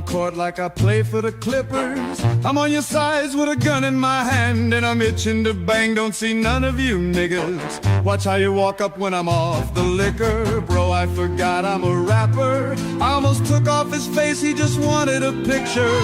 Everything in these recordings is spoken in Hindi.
on court like I play for the Clippers. I'm on your sides with a gun in my hand, and I'm itching to bang, don't see none of you niggas. Watch how you walk up when I'm off the liquor. Bro, I forgot I'm a rapper. I almost took off his face, he just wanted a picture.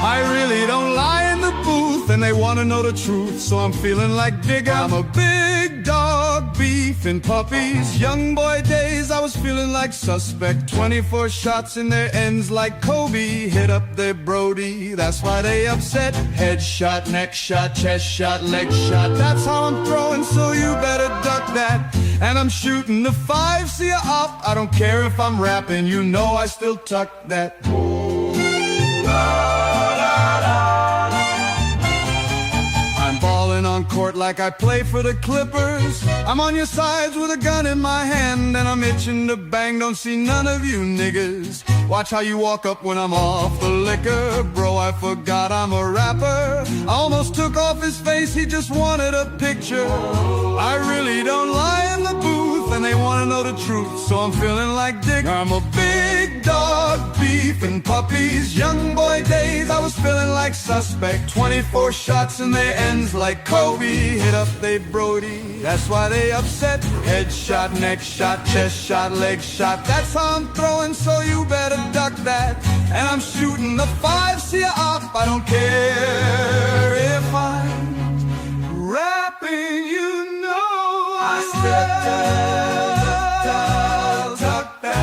I really don't lie in the booth, and they wanna know the truth, so I'm feeling like Digger. I'm a big dog, beef and puppies. Young boy days, I was feeling like suspect. 24 shots in their ends like Kobe. Hit up their Brody, that's why they upset. Head shot, neck shot, chest shot, leg shot. That's how I'm throwing, so you better duck that. And I'm shooting the 5, see ya up. I don't care if I'm rapping, you know I still tuck that. I'm balling on court like I play for the Clippers. I'm on your sides with a gun in my hand, and I'm itching to bang, don't see none of you niggas. Watch how you walk up when I'm off the liquor. Bro, I forgot I'm a rapper. I almost took off his face, he just wanted a picture. I really don't lie in the booth, and they wanna know the truth, so I'm feeling like Dick. I'm a big dog, beef and puppies. Young boy days, I was feeling like suspect. 24 shots in their ends like Kobe. Hit up they Brody, that's why they upset. Head shot, neck shot, chest shot, leg shot. That's how I'm throwing, so you better duck that. And I'm shooting the 5, see ya up. I don't care if I'm rapping, you know I still duck that.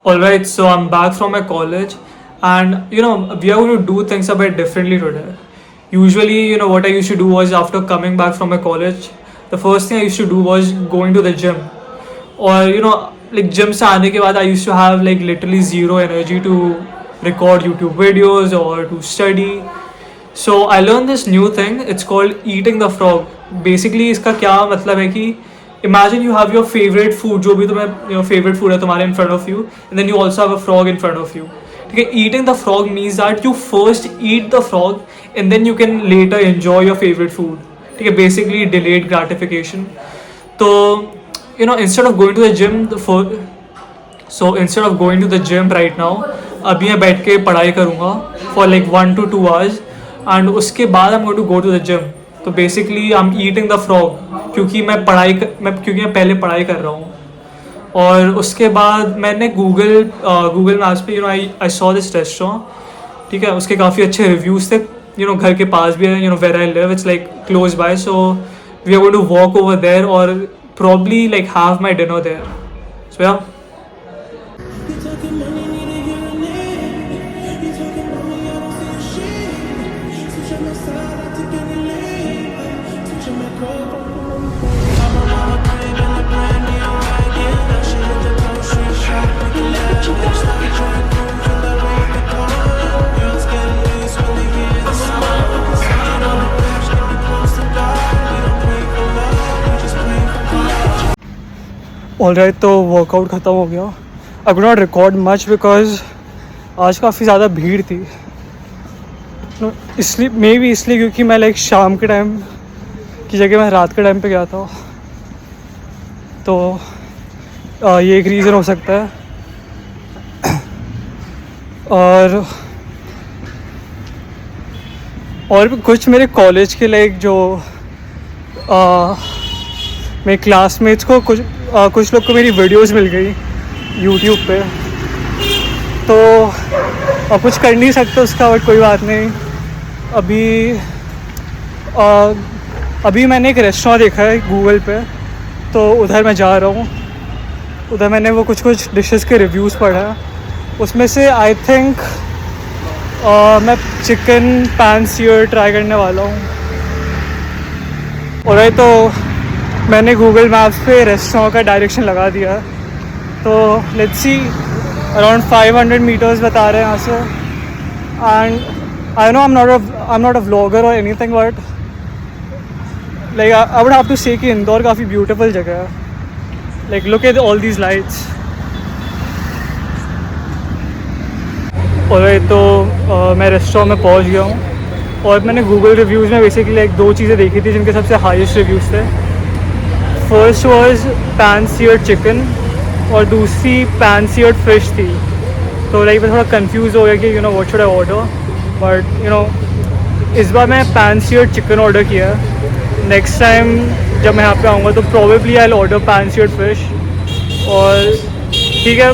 Alright, so I'm back from my college, and we are going to do things a bit differently today. Usually, what I used to do was, after coming back from my college, the first thing I used to do was going to the gym. Or like gym se aane ke baad I used to have like literally zero energy to record YouTube videos or to study. So I learned this new thing, it's called eating the frog. Basically इसका क्या मतलब है कि imagine you have your favorite food, जो भी तुम्हें favorite food है तुम्हारे in front of you, and then you also have a frog in front of you. ठीक है, eating the frog means that you first eat the frog and then you can later enjoy your favorite food. ठीक है, basically delayed gratification. तो instead of going to the gym right now, अभी मैं बैठ के पढ़ाई करूँगा for like 1 to 2 hours, and उसके बाद I'm going to go to the gym. तो basically I am eating the frog क्योंकि मैं पहले पढ़ाई कर रहा हूँ. और उसके बाद मैंने गूगल मैप्स पे आई सॉ दिस रेस्टोरेंट. ठीक है, उसके काफ़ी अच्छे रिव्यूज़ थे. घर के पास भी है, where I live, it's like close by. So we are going to walk over there और probably like have my dinner there. So yeah alright, तो वर्कआउट ख़त्म हो गया. I could not record much because आज काफ़ी ज़्यादा भीड़ थी. इसलिए इसलिए क्योंकि मैं लाइक शाम के टाइम की जगह मैं रात के टाइम पे गया था. तो ये एक रीज़न हो सकता है. और भी कुछ मेरे कॉलेज के लाइक जो मेरे क्लासमेट्स को कुछ लोग को मेरी वीडियोस मिल गई यूट्यूब पे. तो अब कुछ कर नहीं सकते उसका, बट कोई बात नहीं. अभी मैंने एक रेस्टोरेंट देखा है गूगल पे, तो उधर मैं जा रहा हूँ. उधर मैंने वो कुछ डिशेस के रिव्यूज़ पढ़ा. उसमें से आई थिंक मैं चिकन पैन सीयर ट्राई करने वाला हूँ. और तो मैंने गूगल मैप्स पे रेस्टोरेंट का डायरेक्शन लगा दिया है. तो लेट्स सी, अराउंड 500 मीटर्स बता रहे हैं यहाँ से. And I know I am not a vlogger और anything, but like I would have to say कि इंदौर काफ़ी ब्यूटीफुल जगह है. Like look at all these lights. और तो मैं रेस्टोरेंट में पहुंच गया हूँ. और मैंने गूगल रिव्यूज़ में बेसिकली एक 2 चीज़ें देखी थी जिनके सबसे हाईएस्ट रिव्यूज़ थे. First was pan seared chicken और दूसरी पैन सीयर्ड फिश थी. तो लाइक मैं थोड़ा कंफ्यूज हो गया कि you know what should I order. But you know इस बार मैं पैन सीयर्ड चिकन ऑर्डर किया. नेक्स्ट टाइम जब मैं यहाँ पे आऊँगा तो probably I will order pan seared fish. और ठीक है,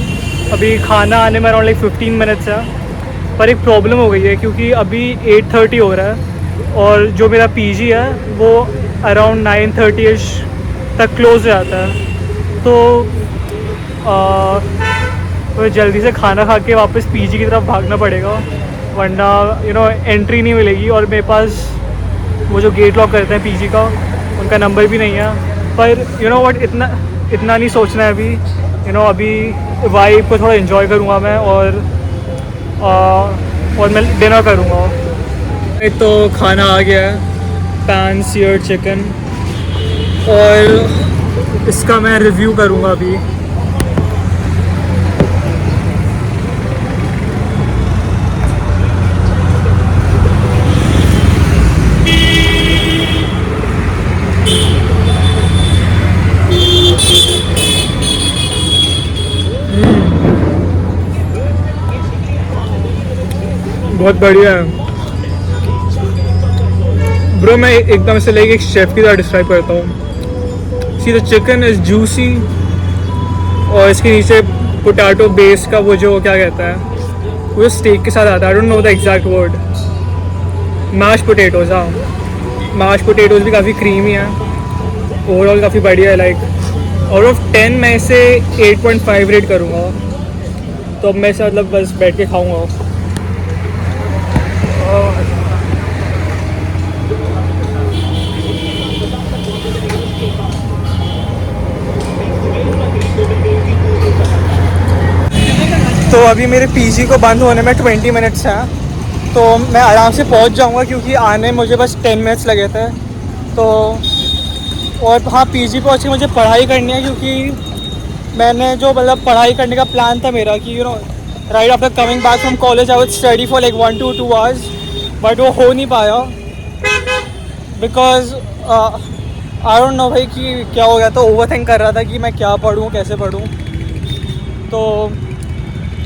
अभी खाना आने में अराउंड लाइक 15 मिनट्स है. पर एक प्रॉब्लम हो गई है क्योंकि अभी 8:30 हो रहा है और जो मेरा पीजी है वो अराउंड 9:30 तक क्लोज हो जाता है. तो जल्दी से खाना खा के वापस पीजी की तरफ भागना पड़ेगा, वरना यू नो एंट्री नहीं मिलेगी. और मेरे पास वो जो गेट लॉक करते हैं पीजी का, उनका नंबर भी नहीं है. पर यू नो व्हाट, इतना नहीं सोचना है अभी. यू नो अभी वाइब को थोड़ा एंजॉय करूँगा मैं. और मैं डिनर करूँगा. एक तो खाना आ गया है, पैन सीयर्ड चिकन, और इसका मैं रिव्यू करूँगा अभी. बहुत बढ़िया है ब्रो. मैं एकदम से लाइक एक शेफ़ की तरह डिस्क्राइब करता हूँ. See the chicken is juicy और इसके नीचे पोटैटो बेस का वो जो क्या कहता है, वो स्टेक के साथ आता है. I don't know the exact word. Mash potatoes. हाँ, मैश पोटैटोज़ भी काफ़ी क्रीमी है. ओवरऑल काफ़ी बढ़िया है. लाइक आउट ऑफ 10 मैं इसे 8.5 रेट करूँगा. तो अब मैं इसे मतलब बस बैठ के खाऊँगा. तो अभी मेरे पीजी को बंद होने में 20 मिनट्स हैं. तो मैं आराम से पहुंच जाऊंगा क्योंकि आने मुझे बस 10 मिनट्स लगे थे. तो और हाँ, पीजी पहुंच के मुझे पढ़ाई करनी है क्योंकि मैंने जो मतलब पढ़ाई करने का प्लान था मेरा कि you no right after coming back from college I would study for like 1 to 2 hours. But वो हो नहीं पाया बिकॉज आई डोंट नो भाई कि क्या हो गया. तो ओवर थिंक कर रहा था कि मैं क्या पढूं, कैसे पढूं. तो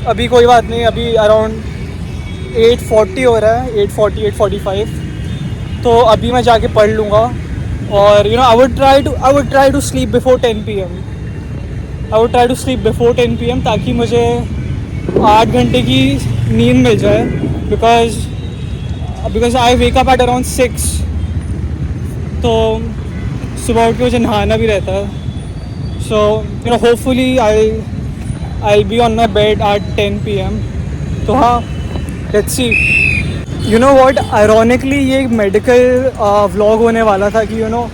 अभी कोई बात नहीं. अभी अराउंड 8:40 हो रहा है, 8:40 8:45. तो अभी मैं जाके पढ़ लूँगा. और you know I would try to sleep before 10 PM. I would try to sleep before 10 PM ताकि मुझे 8 घंटे की नींद मिल जाए. Because I wake up at around 6. तो सुबह उठ के मुझे नहाना भी रहता है. So you know hopefully I'll be on my bed at 10 PM. तो हाँ, let's see. You know what? Ironically ये एक मेडिकल व्लॉग होने वाला था कि you know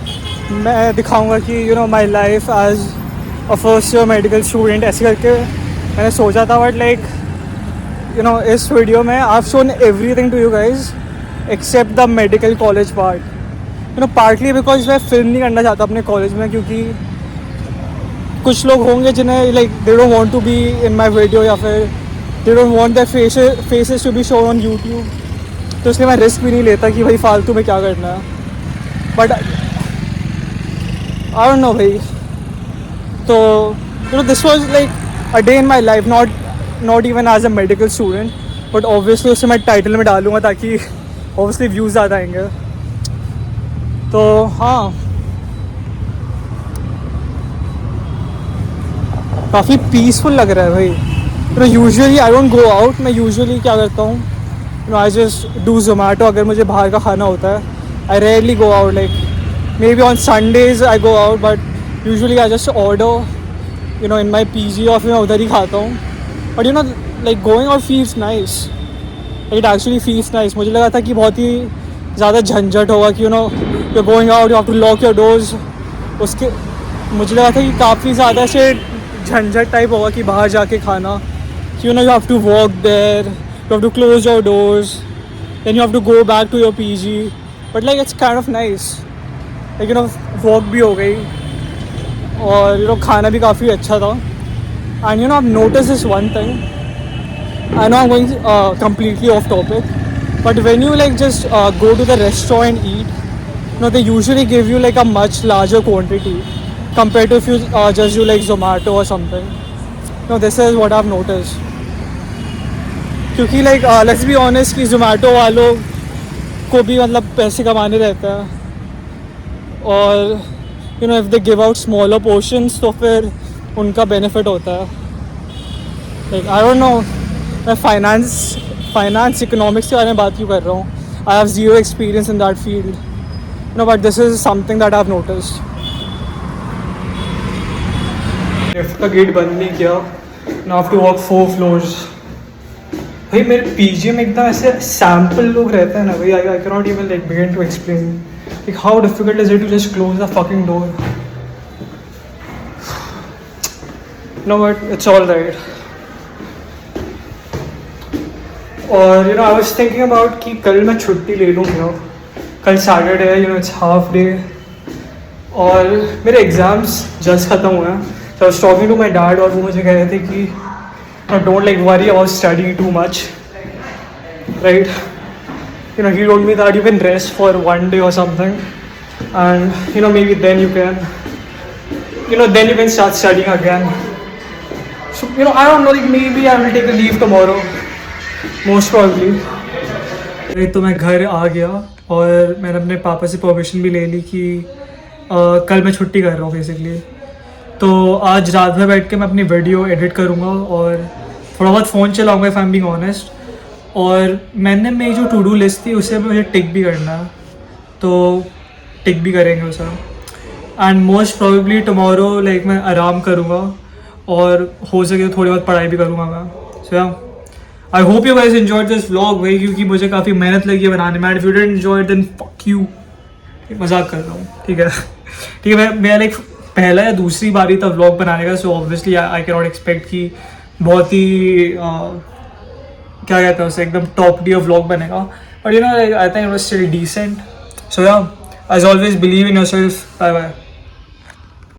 मैं दिखाऊंगा कि you know my life as a first year medical student ऐसे करके मैंने सोचा था. बट like you know इस वीडियो में I've shown everything to you guys except the medical college part. You know partly because मैं फिल्म नहीं करना चाहता अपने कॉलेज में क्योंकि कुछ लोग होंगे जिन्हें like they don't want to be in my video या फिर they don't want their faces to be shown on YouTube, तो इसलिए मैं रिस्क भी नहीं लेता कि भाई फालतू में क्या करना है. बट आई डोंट नो भाई. तो you know this was like a day in my life, not even as a medical student, but obviously उससे मैं टाइटल में डालूंगा ताकि ऑब्वियसली व्यूज़ ज़्यादा आएंगे. तो हाँ, काफ़ी पीसफुल लग रहा है भाई. You know usually I don't go out. मैं यूजुअली क्या करता हूँ, you know I just do Zomato. अगर मुझे बाहर का खाना होता है, आई rarely go out. Like may be on Sundays I go out, but usually I just order you know in my PG, और फिर मैं उधर ही खाता हूँ. But you know like going out feels nice. It actually feels nice. मुझे लगा था कि बहुत ही ज़्यादा झंझट होगा कि you know you going out, you have to lock your doors. उसके मुझे लगा था कि काफ़ी ज़्यादा से झंझट टाइप होगा कि बाहर जाके खाना, कि you know you have to walk there, you have to close your doors, then you have to go back to your PG. But like it's kind of nice. Like you know walk भी हो गई और यू नो खाना भी काफ़ी अच्छा था. And you know I notice this one thing. I know I'm going completely off topic, but when you like just go to the restaurant and eat, you know they usually give you like a much larger quantity compared to if you just do like Zomato or something. No, this is what I've noticed. क्योंकि like let's be honest कि Zomato वालों को भी मतलब पैसे कमाने रहता है, और you know if they give out smaller portions तो फिर उनका benefit होता है. Like I don't know, मैं फाइनेंस इकोनॉमिक्स के बारे में बात क्यों कर रहा हूँ. I have zero experience in that field, no, but this is something that I have noticed. Lift का गेट बंद नहीं किया. Now have to walk 4 floors. भाई मेरे पीजी में एकदम ऐसे सैम्पल लोग रहते हैं ना भाई. I can not even like begin to explain like how difficult is it to just close the fucking door. No but it's all right. और you know I was thinking about कि कल मैं छुट्टी ले लूँ. यू नो कल सैटरडे है, you know it's half day, और मेरे एग्ज़ाम्स जस्ट ख़त्म हुए हैं. So I was talking to my dad, और वो मुझे कह रहे थे कि don't like worry about studying too much, right. You know he told me that you can rest for 1 day or something, and you know maybe then you can start studying again. So you know I don't know, like maybe I will take a leave tomorrow. Most probably. तो मैं घर आ गया और मैंने अपने पापा से परमिशन भी ले ली कि कल मैं छुट्टी कर रहा हूँ बेसिकली. तो आज रात भर बैठ के मैं अपनी वीडियो एडिट करूँगा और थोड़ा बहुत फ़ोन चलाऊँगा if I am being honest. और मैंने मेरी जो टू डू लिस्ट थी उसे मुझे टिक भी करना है, तो टिक भी करेंगे उसे. And most probably tomorrow like मैं आराम करूँगा और हो सके तो थोड़ी बहुत पढ़ाई भी करूँगा मैं. सो I hope you guys enjoyed this vlog भाई, क्योंकि मुझे काफ़ी मेहनत लगी है बनाने में. If you didn't enjoy it then fuck you. मजाक कर रहा हूँ, ठीक है. ठीक है, मैं लाइक पहला या दूसरी बारी था व्लॉग बनाने का, so obviously I can not expect कि बहुत ही क्या कहता है उसे एकदम टॉप टियर व्लॉग बनेगा. But you know I think it was still decent. So yeah, as always believe in yourself. Bye bye.